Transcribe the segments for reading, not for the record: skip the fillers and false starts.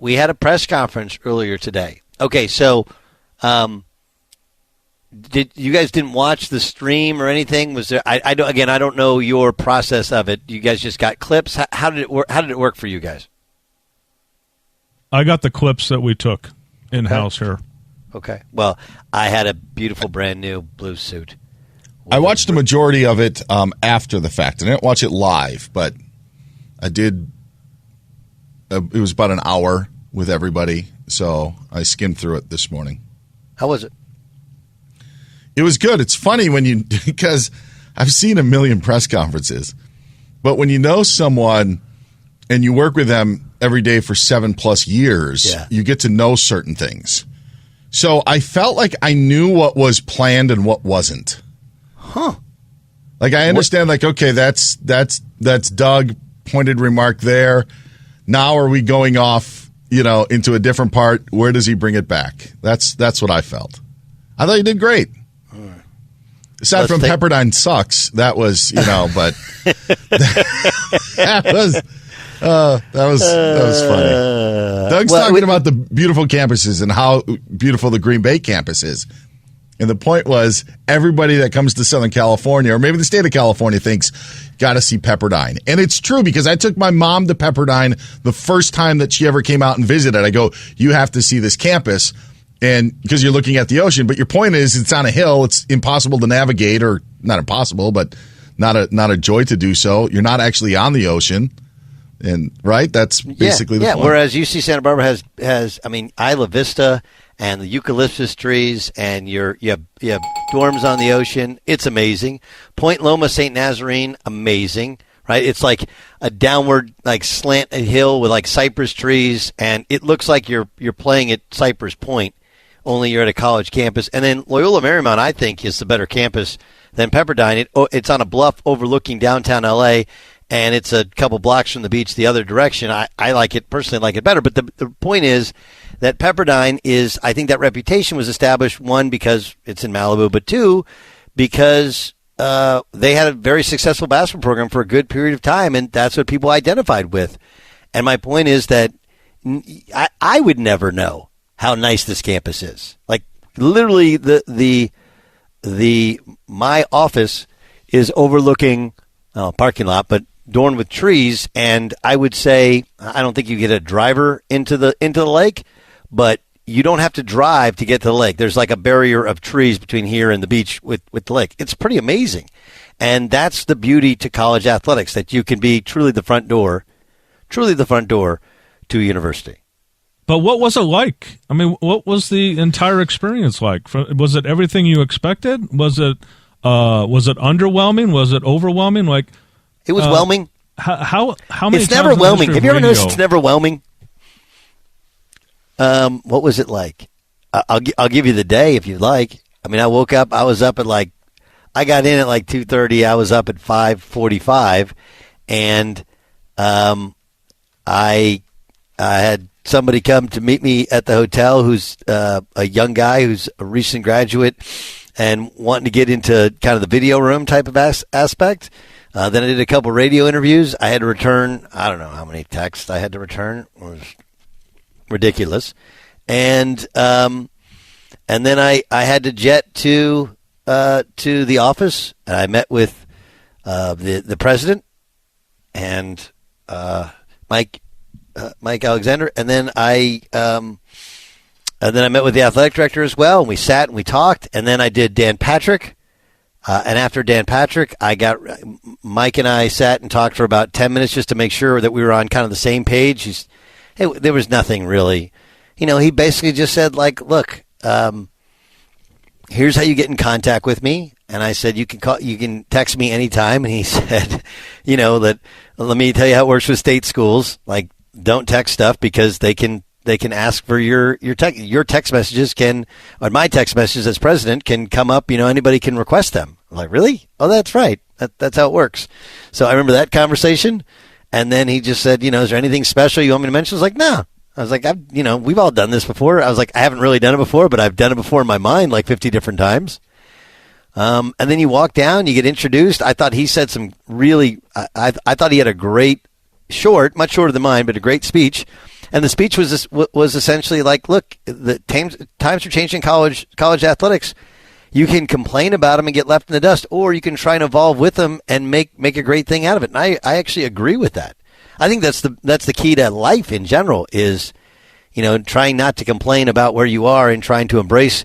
We had a press conference earlier today. Okay, so did you guys didn't watch the stream or anything? Was there? I don't know your process of it. You guys just got clips. How did it work? How did it work for you guys? I got the clips that we took in-house here. Okay. Well, I had a beautiful brand new blue suit. I watched the majority of it after the fact. I didn't watch it live, but I did. It was about an hour with everybody, so I skimmed through it this morning. How was it? It was good. It's funny because I've seen a million press conferences, but when you know someone and you work with them every day for 7+ years, you get to know certain things. So I felt like I knew what was planned and what wasn't. Huh. Like I understand, okay, that's Doug, pointed remark there. Now are we going off, into a different part? Where does he bring it back? That's what I felt. I thought he did great. Aside from Pepperdine sucks, that was, but that was funny. Doug's talking about the beautiful campuses and how beautiful the Green Bay campus is. And the point was, everybody that comes to Southern California, or maybe the state of California, thinks, got to see Pepperdine. And it's true, because I took my mom to Pepperdine the first time that she ever came out and visited. I go, you have to see this campus, and because you're looking at the ocean. But your point is, it's on a hill. It's impossible to navigate, or not impossible, but not a joy to do so. You're not actually on the ocean. And right, that's basically the point. Whereas UC Santa Barbara has Isla Vista and the eucalyptus trees, and you have dorms on the ocean. It's amazing. Point Loma St. Nazarene, amazing. Right, it's like a downward slant hill with cypress trees, and it looks like you're playing at Cypress Point, only you're at a college campus. And then Loyola Marymount, I think, is the better campus than Pepperdine. It's on a bluff overlooking downtown LA. And it's a couple blocks from the beach the other direction. I like it, personally like it better. But the point is that Pepperdine is, I think that reputation was established, one, because it's in Malibu, but two, because they had a very successful basketball program for a good period of time, and that's what people identified with. And my point is that I would never know how nice this campus is. Like, literally, my office is overlooking a parking lot, but adorned with trees, and I would say I don't think you get a driver into the lake, but you don't have to drive to get to the lake. There's like a barrier of trees between here and the beach with the lake. It's pretty amazing, and that's the beauty to college athletics, that you can be truly the front door to a university. But what was it like? I mean, what was the entire experience like? Was it everything you expected? Was it underwhelming? Was it overwhelming? It was whelming. How many? It's never whelming. Have you ever noticed it's never whelming? What was it like? I'll give you the day if you'd like. I mean, I woke up. I was up at I got in at 2:30. I was up at 5:45, and I had somebody come to meet me at the hotel who's a young guy who's a recent graduate and wanting to get into kind of the video room type of aspect. Then I did a couple radio interviews. I had to return, I don't know how many texts I had to return. It was ridiculous. And then I had to jet to the office, and I met with the president and Mike Alexander, and then I met with the athletic director as well, and we sat and we talked, and then I did Dan Patrick. And after Dan Patrick, Mike and I sat and talked for about 10 minutes just to make sure that we were on kind of the same page. There was nothing really. He basically just said, look, here's how you get in contact with me. And I said, you can text me anytime. And he said, that let me tell you how it works with state schools. Don't text stuff because they can ask for your text messages or my text messages as president can come up. Anybody can request them. I'm like, really? Oh, that's right. That's how it works. So I remember that conversation. And then he just said, is there anything special you want me to mention? I was like, no. I was like, we've all done this before. I was like, I haven't really done it before, but I've done it before in my mind 50 different times. And then you walk down, you get introduced. I thought he said some really, I thought he had a great much shorter than mine, but a great speech. And the speech was essentially like, look, the times are changing college athletics. You can complain about them and get left in the dust, or you can try and evolve with them and make a great thing out of it. And I actually agree with that. I think that's the key to life in general is, trying not to complain about where you are and trying to embrace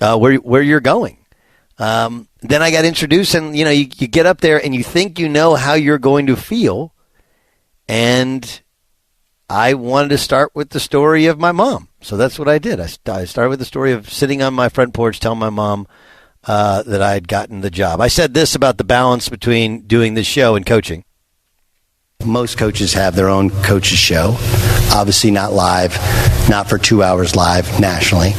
where you're going. Then I got introduced, and you get up there and you think you know how you're going to feel, and I wanted to start with the story of my mom. So that's what I did. I started with the story of sitting on my front porch telling my mom that I had gotten the job. I said this about the balance between doing this show and coaching. Most coaches have their own coaches show, obviously not live, not for 2 hours live nationally.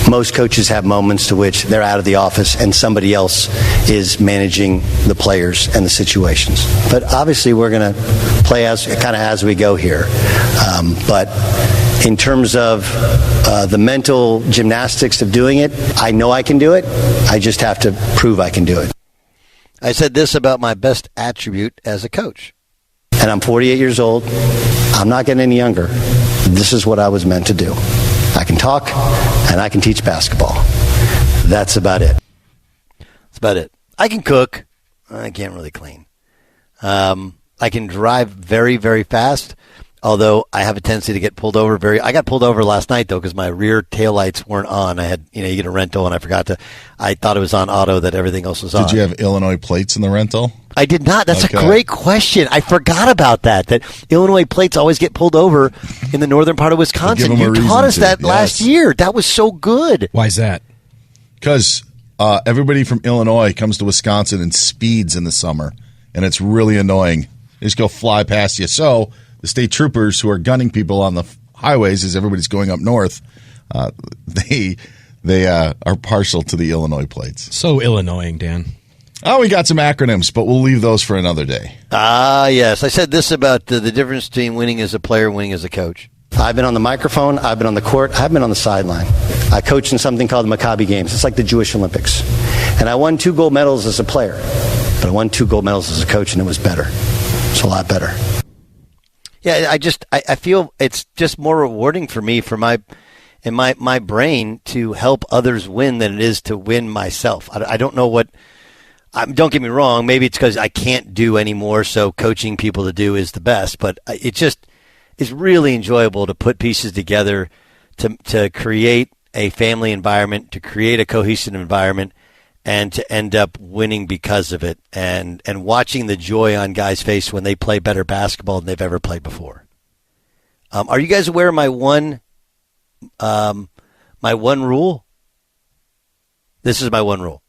Most coaches have moments to which they're out of the office and somebody else is managing the players and the situations. But obviously we're going to play as we go here. But in terms of the mental gymnastics of doing it, I know I can do it. I just have to prove I can do it. I said this about my best attribute as a coach. And I'm 48 years old. I'm not getting any younger. This is what I was meant to do. I can talk, and I can teach basketball. That's about it. That's about it. I can cook. I can't really clean. I can drive very, very fast, although I have a tendency to get pulled over. I got pulled over last night, though, because my rear taillights weren't on. I had, you get a rental, and I thought it was on auto, that everything else was on. Did you have Illinois plates in the rental? I did not. That's a great question. I forgot about that Illinois plates always get pulled over in the northern part of Wisconsin. You taught us that last year. That was so good. Why is that? Because everybody from Illinois comes to Wisconsin and speeds in the summer, and it's really annoying. They just go fly past you. So the state troopers who are gunning people on the highways as everybody's going up north, they are partial to the Illinois plates. So Illinoising, Dan. Oh, we got some acronyms, but we'll leave those for another day. Yes. I said this about the difference between winning as a player and winning as a coach. I've been on the microphone. I've been on the court. I've been on the sideline. I coached in something called the Maccabi Games. It's like the Jewish Olympics. And I won 2 gold medals as a player, but I won 2 gold medals as a coach, and it was better. It's a lot better. Yeah, I feel it's just more rewarding for me, for my brain, to help others win than it is to win myself. I don't know what. Don't get me wrong. Maybe it's because I can't do anymore, so coaching people to do is the best. But it just is really enjoyable to put pieces together to create a family environment, to create a cohesive environment, and to end up winning because of it. And watching the joy on guys' face when they play better basketball than they've ever played before. Are you guys aware of my one rule? This is my one rule.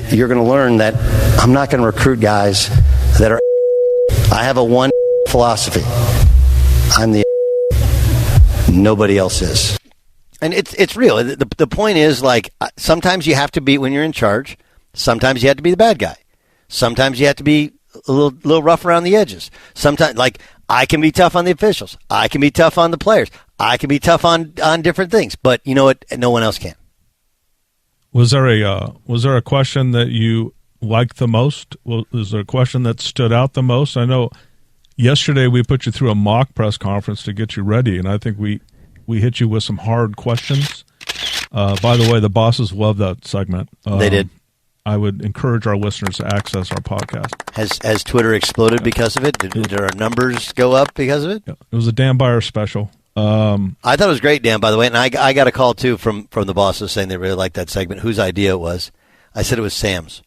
You're going to learn that I'm not going to recruit guys that are. I have a one philosophy. I'm the. Nobody else is. And it's real. The point is, like, sometimes you have to be, when you're in charge, sometimes you have to be the bad guy. Sometimes you have to be a little rough around the edges. Sometimes, like, I can be tough on the officials. I can be tough on the players. I can be tough on different things. But you know what? No one else can. Was there a question that you liked the most? Was there a question that stood out the most? I know yesterday we put you through a mock press conference to get you ready, and I think we hit you with some hard questions. By the way, the bosses loved that segment. They did. I would encourage our listeners to access our podcast. Has Twitter exploded because of it? Did our numbers go up because of it? Yeah, it was a Dan Beyer special. I thought it was great, Dan, by the way, and I got a call, too, from the bosses saying they really liked that segment, whose idea it was. I said it was Sam's.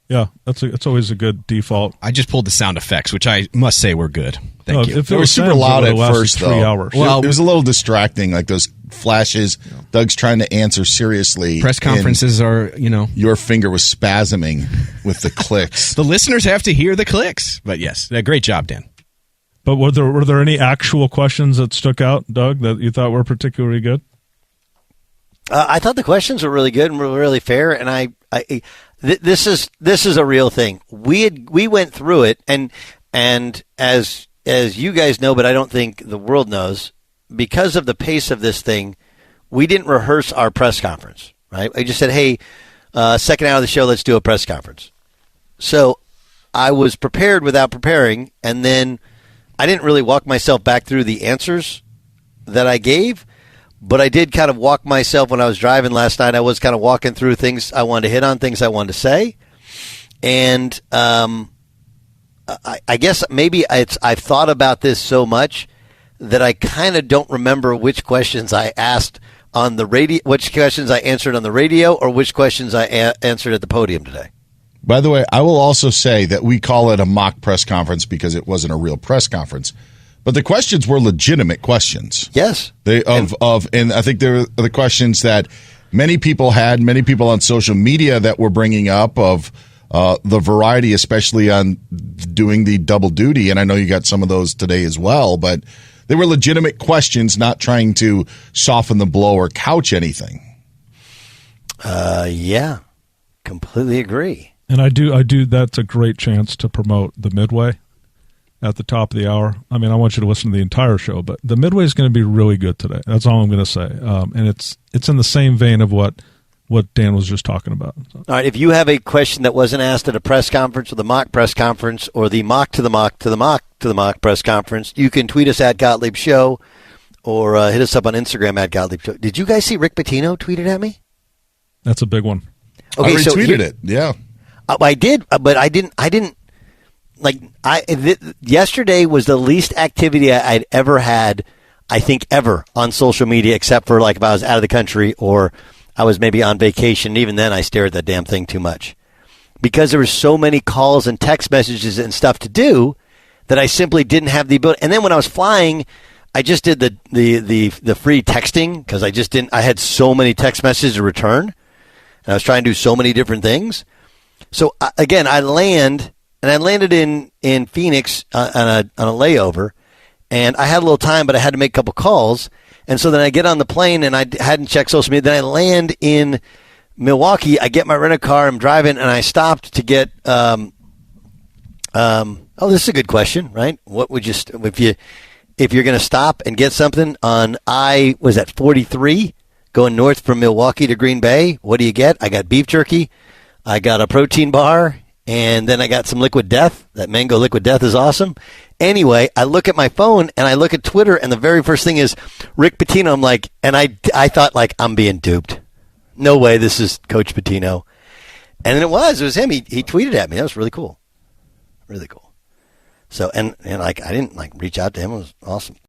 Yeah, it's always a good default. I just pulled the sound effects, which I must say were good. Thank you. If it was super loud at first, 3 though. hours. Well, it was a little distracting, like those flashes. Yeah. Doug's trying to answer seriously. Press conferences are, Your finger was spasming with the clicks. The listeners have to hear the clicks. But yes, great job, Dan. But were there any actual questions that stuck out, Doug, that you thought were particularly good? I thought the questions were really good and were really fair, and this is a real thing. We went through it, and as you guys know, but I don't think the world knows, because of the pace of this thing, we didn't rehearse our press conference. Right? I just said, "Hey, second hour of the show, let's do a press conference." So I was prepared without preparing, and then I didn't really walk myself back through the answers that I gave, but I did kind of walk myself when I was driving last night. I was kind of walking through things I wanted to hit on, things I wanted to say. And I guess maybe I've thought about this so much that I kind of don't remember which questions I asked on the radio, which questions I answered on the radio, or which questions I answered at the podium today. By the way, I will also say that we call it a mock press conference because it wasn't a real press conference. But the questions were legitimate questions. Yes. And I think they're the questions that many people on social media that were bringing up of the variety, especially on doing the double duty. And I know you got some of those today as well, but they were legitimate questions, not trying to soften the blow or couch anything. Yeah, completely agree. And I do. That's a great chance to promote the Midway at the top of the hour. I mean, I want you to listen to the entire show, but the Midway is going to be really good today. That's all I'm going to say. And it's in the same vein of what Dan was just talking about. So. All right, if you have a question that wasn't asked at a press conference or the mock press conference or the mock to the mock to the mock to the mock press conference, you can tweet us at Gottlieb Show or hit us up on Instagram at Gottlieb Show. Did you guys see Rick Pitino tweeted at me? That's a big one. Okay, I retweeted it. Yeah. I did, but I didn't yesterday was the least activity I'd ever had, I think, ever on social media, except for like if I was out of the country or I was maybe on vacation. Even then, I stared at that damn thing too much because there were so many calls and text messages and stuff to do that I simply didn't have the ability. And then when I was flying, I just did the free texting because I had so many text messages to return, and I was trying to do so many different things. So again, I landed in Phoenix on a layover, and I had a little time, but I had to make a couple calls. And so then I get on the plane, and I hadn't checked social media. Then I land in Milwaukee. I get my rent-a-car. I'm driving, and I stopped to get. Oh, this is a good question, right? What would you if you're going to stop and get something on 43 going north from Milwaukee to Green Bay? What do you get? I got beef jerky. I got a protein bar, and then I got some Liquid Death. That mango Liquid Death is awesome. Anyway, I look at my phone, and I look at Twitter, and the very first thing is Rick Pitino. I'm like, and I thought, like, I'm being duped. No way, this is Coach Pitino. And then it was him. He tweeted at me. That was really cool. Really cool. So, and like, I didn't, like, reach out to him. It was awesome.